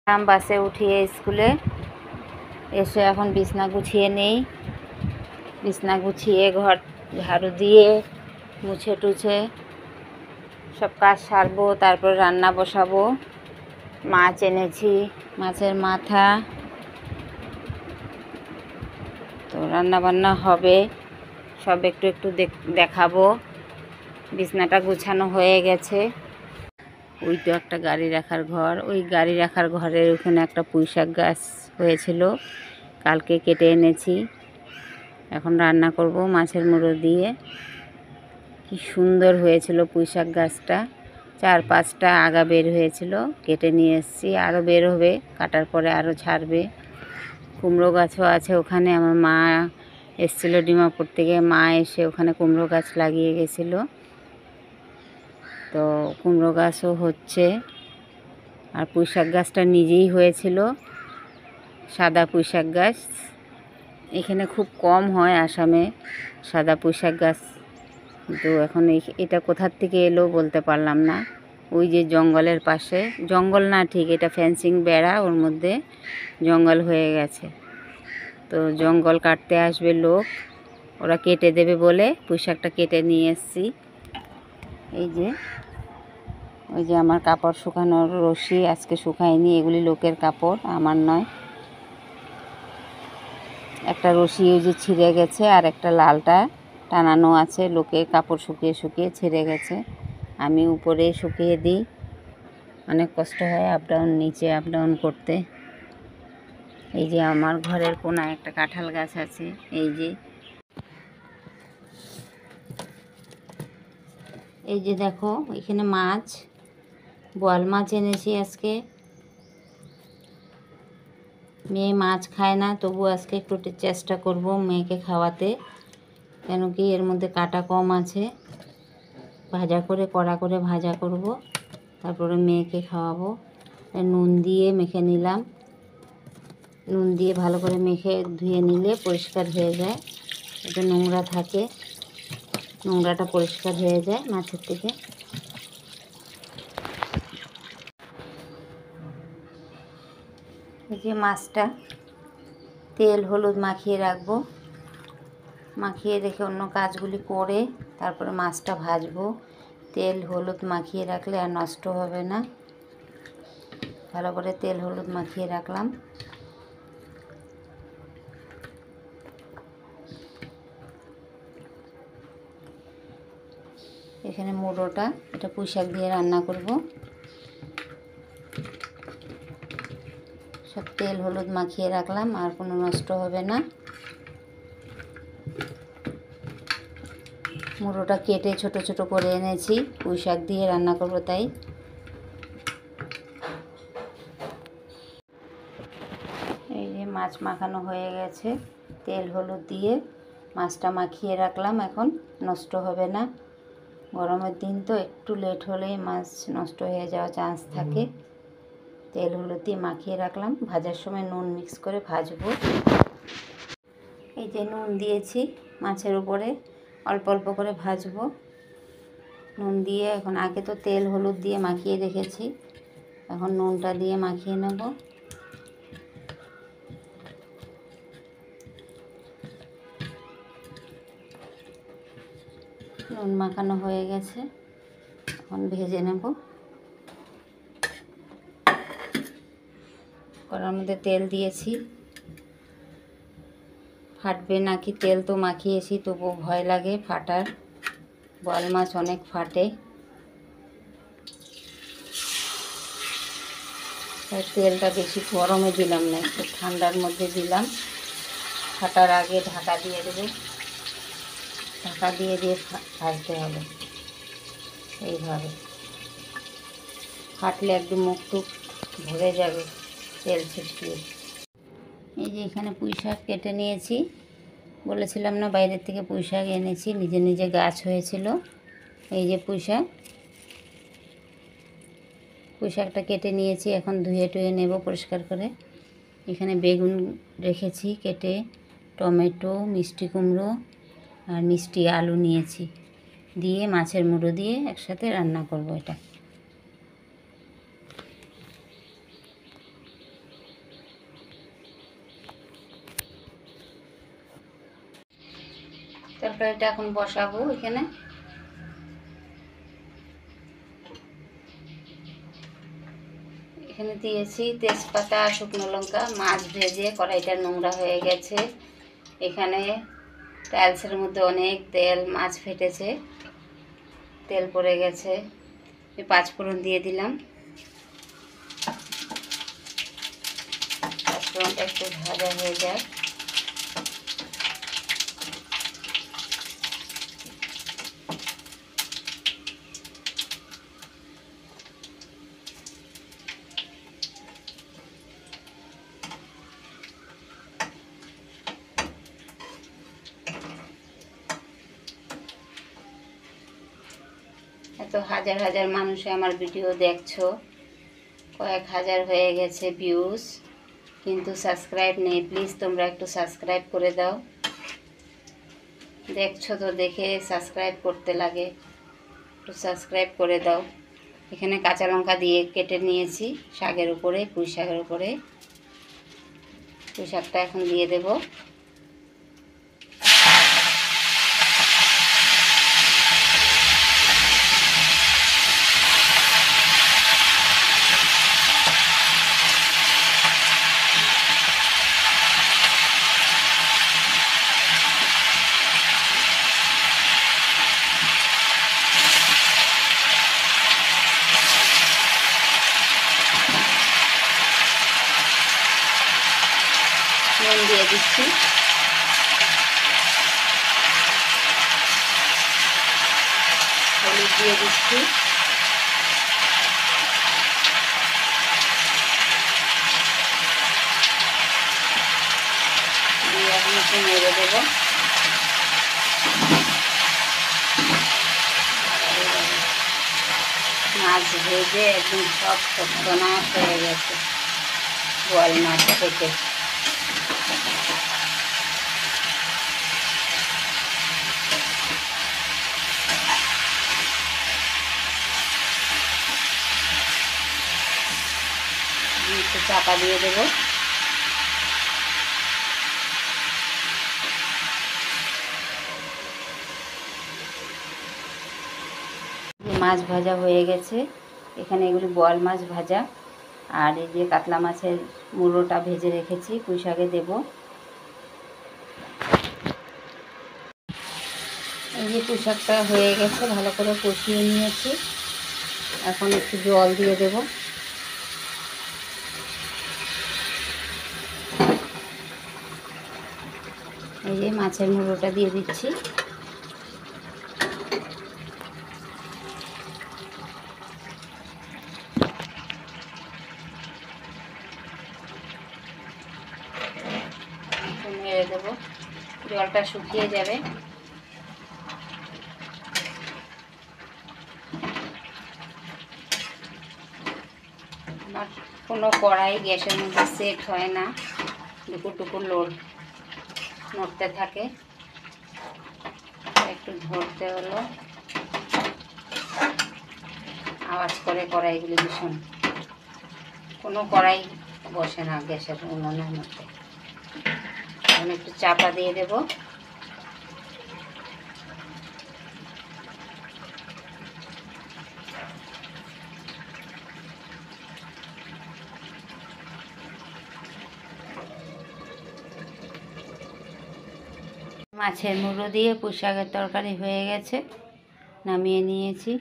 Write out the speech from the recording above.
বাসে উঠিয়ে স্কুলে এসে এখন বিছনা গুছিয়ে নেই। বিছনা গুছিয়ে ঘর ঝাড়ু দিয়ে মুছে টুছে সব কাজ সারবো, তারপর রান্না বসাবো। মাছ এনেছি, মাছের মাথা, তো রান্না বান্না হবে, সব একটু একটু দেখাবো। বিছনাটা গুছানো হয়ে গেছে। ওই তো একটা গাড়ি রাখার ঘর, ওই গাড়ি রাখার ঘরের ওখানে একটা পুঁইশাক গাছ হয়েছিল, কালকে কেটে এনেছি। এখন রান্না করব মাছের মুড়ো দিয়ে। কি সুন্দর হয়েছিল পুঁইশাক গাছটা, 4-5টা আগা বের হয়েছিল, কেটে নিয়ে এসেছি। আরও বের হবে, কাটার পরে আরও ছাড়বে। কুমড়ো গাছও আছে ওখানে। আমার মা এসেছিল ডিমাপুর থেকে, মা এসে ওখানে কুমড়ো গাছ লাগিয়ে গেছিলো, তো কুমড়ো গাছও হচ্ছে। আর পুঁইশাক গাছটা নিজেই হয়েছিল, সাদা পুঁইশাক গাছ। এখানে খুব কম হয় আসামে সাদা পুঁইশাক গাছ, তো এখন এটা কোথার থেকে এলো বলতে পারলাম না। ওই যে জঙ্গলের পাশে, জঙ্গল না ঠিক, এটা ফেন্সিং বেড়া, ওর মধ্যে জঙ্গল হয়ে গেছে। তো জঙ্গল কাটতে আসবে লোক, ওরা কেটে দেবে বলে পুঁইশাকটা কেটে নিয়ে এসেছি। এই যে ওই যে আমার কাপড় শুকানোর রশি আজকে শুকায়নি, এগুলি লোকের কাপড়, আমার নয়। একটা রশি ওই যে ছিঁড়ে গেছে, আর একটা লালটা টানানো আছে। লোকের কাপড় শুকিয়ে শুকিয়ে ছিঁড়ে গেছে, আমি উপরে শুকিয়ে দিই। অনেক কষ্ট হয় আপ ডাউন, নিচে আপ ডাউন করতে। এই যে আমার ঘরের কোনায় একটা কাঁঠাল গাছ আছে। এই যে দেখো এখানে মাছ, বোয়াল মাছ এনেছি আজকে। মেয়ে মাছ খায় না, তবু আজকে একটু চেষ্টা করব মেয়েকে খাওয়াতে, কেন কি এর মধ্যে কাঁটা কম আছে। ভাজা করে, কড়া করে ভাজা করব, তারপরে মেয়েকে খাওয়াবো। নুন দিয়ে মেখে নিলাম, নুন দিয়ে ভালো করে মেখে ধুয়ে নিলে পরিষ্কার হয়ে যায়। এতে নোংরা থাকে, নোংরাটা পরিষ্কার হয়ে যায় মাছের থেকে। এই যে মাছটা তেল হলুদ মাখিয়ে রাখবো, মাখিয়ে রেখে অন্য কাজগুলি করে তারপরে মাছটা ভাজবো। তেল হলুদ মাখিয়ে রাখলে আর নষ্ট হবে না। ভালো করে তেল হলুদ মাখিয়ে রাখলাম। এখানে মুড়োটা, এটা পুঁইশাক দিয়ে রান্না করব। সব তেল হলুদ মাখিয়ে রাখলাম, আর কোনো নষ্ট হবে না। মুড়োটা কেটে ছোট ছোট করে এনেছি, পুঁইশাক দিয়ে রান্না করব তাই। এই যে মাছ মাখানো হয়ে গেছে, তেল হলুদ দিয়ে মাছটা মাখিয়ে রাখলাম, এখন নষ্ট হবে না। গরমের দিন তো একটু লেট হলেই মাছ নষ্ট হয়ে যাওয়ার চান্স থাকে। তেল হলুদ দিয়ে মাখিয়ে রাখলাম, ভাজার সময় নুন মিক্স করে ভাজবো। এই যে নুন দিয়েছি মাছের উপরে, অল্প অল্প করে ভাজবো নুন দিয়ে। এখন আগে তো তেল হলুদ দিয়ে মাখিয়ে রেখেছি, এখন নুনটা দিয়ে মাখিয়ে নেব। নুন মাখানো হয়ে গেছে, এখন ভেজে নেব। কড়ার মধ্যে তেল দিয়েছি, ফাটবে নাকি, তেল তো মাখিয়েছি তবু ভয় লাগে ফাটার, বোয়াল মাছ অনেক ফাটে। তাই তেলটা বেশি গরমে দিলাম না, একটু ঠান্ডার মধ্যে দিলাম। ফাটার আগে ঢাকা দিয়ে দেবো, ঢাকা দিয়ে ভাজতে হবে এইভাবে। ফাটলে একদম মুখ টুক ভরে যাবে তেল ছিটকিয়ে। এই যে এখানে পুঁইশাক কেটে নিয়েছি, বলেছিলাম না বাইরের থেকে পুঁইশাক এনেছি, নিজে নিজে গাছ হয়েছিল। এই যে পুঁইশাকটা কেটে নিয়েছি, এখন ধুয়ে টুয়ে নেব পরিষ্কার করে। এখানে বেগুন রেখেছি কেটে, টমেটো, মিষ্টি কুমড়ো আর মিষ্টি আলু নিয়েছি, দিয়ে মাছের মুড়ো দিয়ে একসাথে রান্না করব এটা। তরকারিটা এখন বসাবো। এখানে দিয়েছি তেজপাতা, শুকনো লঙ্কা। মাছ ভেজে কড়াইটা নোংরা হয়ে গেছে। এখানে টাইলসের মধ্যে অনেক তেল, মাছ ফেটেছে, তেল পড়ে গেছে। পাঁচফোড়ন দিয়ে দিলাম। পাঁচফোড়নটা একটু ভাজা হয়ে যায়। এত হাজার হাজার মানুষে আমার ভিডিও দেখছো, কয়েক হাজার হয়ে গেছে ভিউজ, কিন্তু সাবস্ক্রাইব নেই। প্লিজ তোমরা একটু সাবস্ক্রাইব করে দাও। দেখছো তো, দেখে সাবস্ক্রাইব করতে লাগে, একটু সাবস্ক্রাইব করে দাও। এখানে কাঁচা লঙ্কা দিয়ে কেটে নিয়েছি শাকের উপরে, পুঁই শাকের উপরে। পুঁই শাকটা এখন দিয়ে দেব। নুন দিয়ে দিচ্ছি। হলুদ দিয়ে দিচ্ছি। দিয়ে এখন একটু নেড়ে দেবো। মাছ ভেজে একদম সব সত্যানাশ হয়ে গেছে, বোয়াল মাছ থেকে। একটু চাপা দিয়ে দেবো। মাছ ভাজা হয়ে গেছে। এখানে এগুলি বোয়াল মাছ ভাজা, আর এই যে কাতলা মাছের মুড়োটা ভেজে রেখেছি, পুঁই শাকে দেবো। এই যে পুঁই শাকটা হয়ে গেছে, ভালো করে কষিয়ে নিয়েছি। এখন একটু জল দিয়ে দেব। এই যে মাছের মুড়োটা দিয়ে দিচ্ছি। নেড়ে দেবো, জলটা শুকিয়ে যাবে। আমার কোনো কড়াই গ্যাসের মধ্যে সেট হয় না, টুকুর নড়তে থাকে। একটু ধরতে হলো, আওয়াজ করে কড়াইগুলি ভীষণ। কোনো কড়াই বসে না গ্যাসের উনুনের মধ্যে। এখন একটু চাপা দিয়ে দেব। মাছের মুড়ো দিয়ে পুঁই শাকের তরকারি হয়ে গেছে, নামিয়ে নিয়েছি।